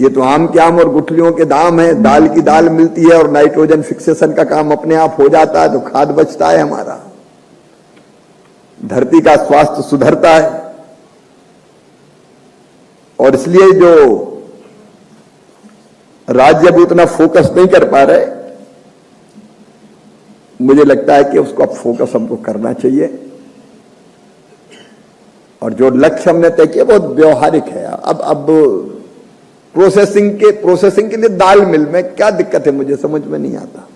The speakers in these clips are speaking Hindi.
ये तो आम के आम और गुठलियों के दाम है। दाल की दाल मिलती है और नाइट्रोजन फिक्सेशन का काम अपने आप हो जाता है तो खाद बचता है हमारा, धरती का स्वास्थ्य सुधरता है। और इसलिए जो राज्य अभी उतना फोकस नहीं कर पा रहे, मुझे लगता है कि उसको अब फोकस हमको करना चाहिए। और जो लक्ष्य हमने तय किया बहुत व्यवहारिक है। अब प्रोसेसिंग के लिए दाल मिल में क्या दिक्कत है, मुझे समझ में नहीं आता।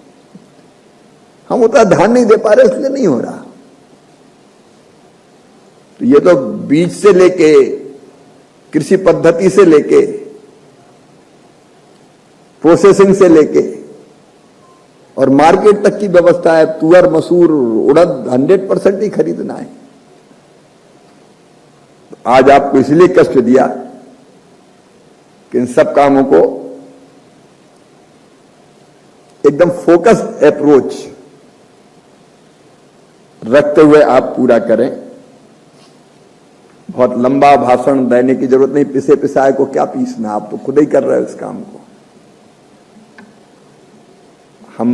हम उतना ध्यान नहीं दे पा रहे, इसलिए नहीं हो रहा। तो ये तो बीज से लेके, कृषि पद्धति से लेके, प्रोसेसिंग से लेके और मार्केट तक की व्यवस्था है। तुअर, मसूर, उड़द 100% ही खरीदना है। आज आपको इसलिए कष्ट दिया कि इन सब कामों को एकदम फोकस अप्रोच रखते हुए आप पूरा करें। बहुत लंबा भाषण देने की जरूरत नहीं, पिसे पिसाए को क्या पीसना, आप तो खुद ही कर रहे हो इस काम को। हम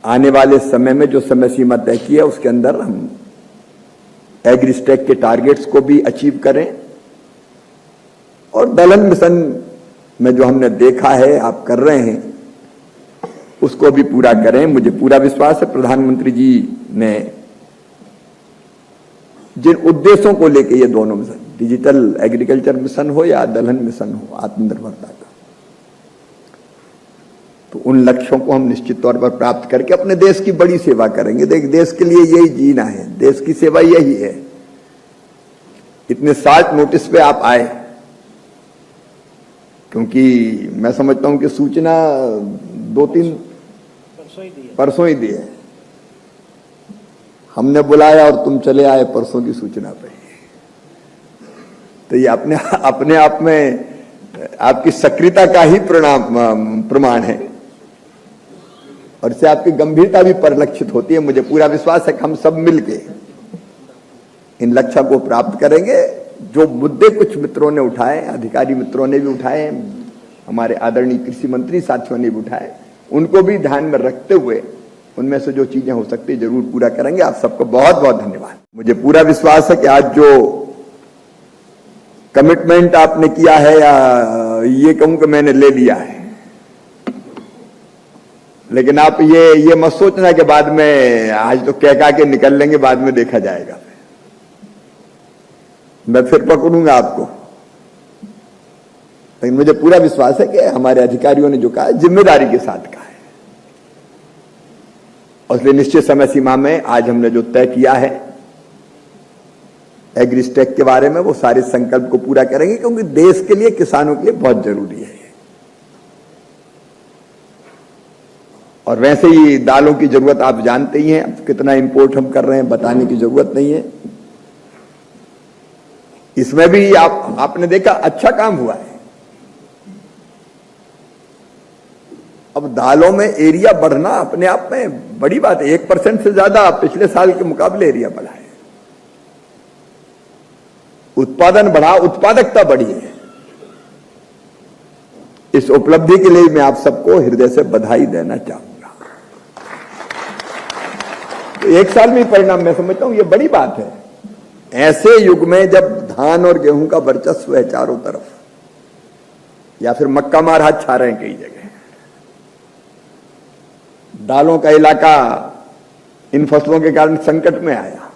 आने वाले समय में जो समय सीमा तय की है उसके अंदर हम एग्रीस्टेक के टारगेट्स को भी अचीव करें और दलहन मिशन में जो हमने देखा है आप कर रहे हैं उसको भी पूरा करें। मुझे पूरा विश्वास है प्रधानमंत्री जी ने जिन उद्देश्यों को लेकर ये दोनों मिशन, डिजिटल एग्रीकल्चर मिशन हो या दलहन मिशन हो, आत्मनिर्भरता का, तो उन लक्ष्यों को हम निश्चित तौर पर प्राप्त करके अपने देश की बड़ी सेवा करेंगे। देश के लिए यही जीना है, देश की सेवा यही है। इतने शार्ट नोटिस पे आप आए, क्योंकि मैं समझता हूं कि सूचना 2-3 परसों ही दी है। हमने बुलाया और तुम चले आए परसों की सूचना पे। तो ये अपने आप में आपकी सक्रियता का ही प्रमाण है और इससे आपकी गंभीरता भी परिलक्षित होती है। मुझे पूरा विश्वास है कि हम सब मिलके इन लक्ष्यों को प्राप्त करेंगे। जो मुद्दे कुछ मित्रों ने उठाए, अधिकारी मित्रों ने भी उठाए, हमारे आदरणीय कृषि मंत्री साथियों ने भी उठाए, उनको भी ध्यान में रखते हुए उनमें से जो चीजें हो सकती है जरूर पूरा करेंगे। आप सबको बहुत बहुत धन्यवाद। मुझे पूरा विश्वास है कि आज जो कमिटमेंट आपने किया है, या ये कहूं कि मैंने ले लिया है, लेकिन आप ये मत सोचना कि बाद में आज तो कह के निकल लेंगे, बाद में देखा जाएगा। मैं फिर पकड़ूंगा आपको। लेकिन मुझे पूरा विश्वास है कि हमारे अधिकारियों ने जो कहा है जिम्मेदारी के साथ कहा है, और इसलिए निश्चित समय सीमा में आज हमने जो तय किया है एग्रीस्टेक के बारे में, वो सारे संकल्प को पूरा करेंगे, क्योंकि देश के लिए, किसानों के लिए बहुत जरूरी है। और वैसे ही दालों की जरूरत आप जानते ही हैं, कितना इंपोर्ट हम कर रहे हैं, बताने की जरूरत नहीं है। इसमें भी आपने देखा अच्छा काम हुआ है। अब दालों में एरिया बढ़ना अपने आप में बड़ी बात है। 1% से ज्यादा पिछले साल के मुकाबले एरिया बढ़ा है। उत्पादन बढ़ा, उत्पादकता बढ़ी है। इस उपलब्धि के लिए मैं आप सबको हृदय से बधाई देना चाहूंगा। तो 1 साल में परिणाम, मैं समझता हूं ये बड़ी बात है। ऐसे युग में जब धान और गेहूं का वर्चस्व है चारों तरफ, या फिर मक्का मार हाथ छा रहे हैं कई जगह, दालों का इलाका इन फसलों के कारण संकट में आया,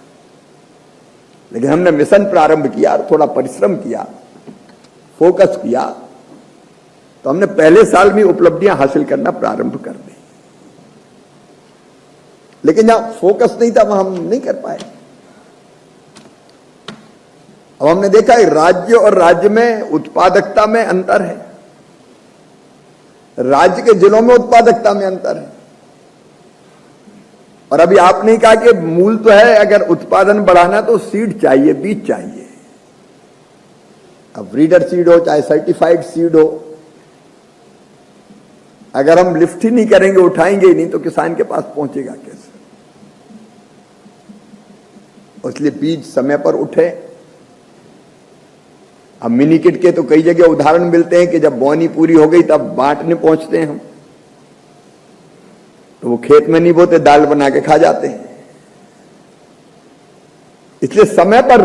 लेकिन हमने मिशन प्रारंभ किया और थोड़ा परिश्रम किया, फोकस किया, तो हमने पहले साल में उपलब्धियां हासिल करना प्रारंभ कर दी। लेकिन जहां फोकस नहीं था वहां हम नहीं कर पाए। अब हमने देखा है राज्य और राज्य में उत्पादकता में अंतर है, राज्य के जिलों में उत्पादकता में अंतर है। और अभी आपने कहा कि मूल तो है, अगर उत्पादन बढ़ाना तो सीड चाहिए, बीज चाहिए। अब ब्रीडर सीड हो चाहे सर्टिफाइड सीड हो, अगर हम लिफ्ट ही नहीं करेंगे, उठाएंगे ही नहीं, तो किसान के पास पहुंचेगा कैसे? इसलिए बीज समय पर उठे, अब मिनी किट के तो कई जगह उदाहरण मिलते हैं कि जब बोनी पूरी हो गई तब बांटने पहुंचते हैं हम, तो वो खेत में नहीं बोते, दाल बना के खा जाते हैं। इसलिए समय पर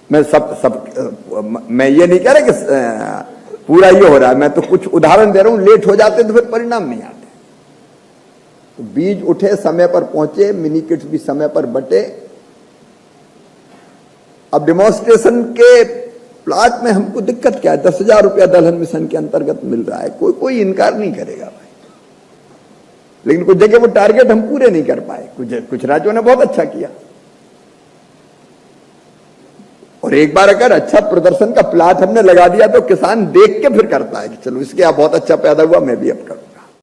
मैं ये नहीं कह रहा कि पूरा ये हो रहा है, मैं तो कुछ उदाहरण दे रहा हूं। लेट हो जाते तो फिर परिणाम नहीं आते। तो बीज उठे, समय पर पहुंचे, मिनी किट्स भी समय पर बटे। अब डेमोन्स्ट्रेशन के प्लाट में हमको दिक्कत क्या है? 10,000 रुपया दलहन मिशन के अंतर्गत मिल रहा है, कोई इनकार नहीं करेगा भाई। लेकिन कुछ जगह वो टारगेट हम पूरे नहीं कर पाए। कुछ राज्यों ने बहुत अच्छा किया, और एक बार अगर अच्छा प्रदर्शन का प्लाट हमने लगा दिया तो किसान देख के फिर करता है कि चलो इसके यहाँ बहुत अच्छा पैदा हुआ, मैं भी अब करूं।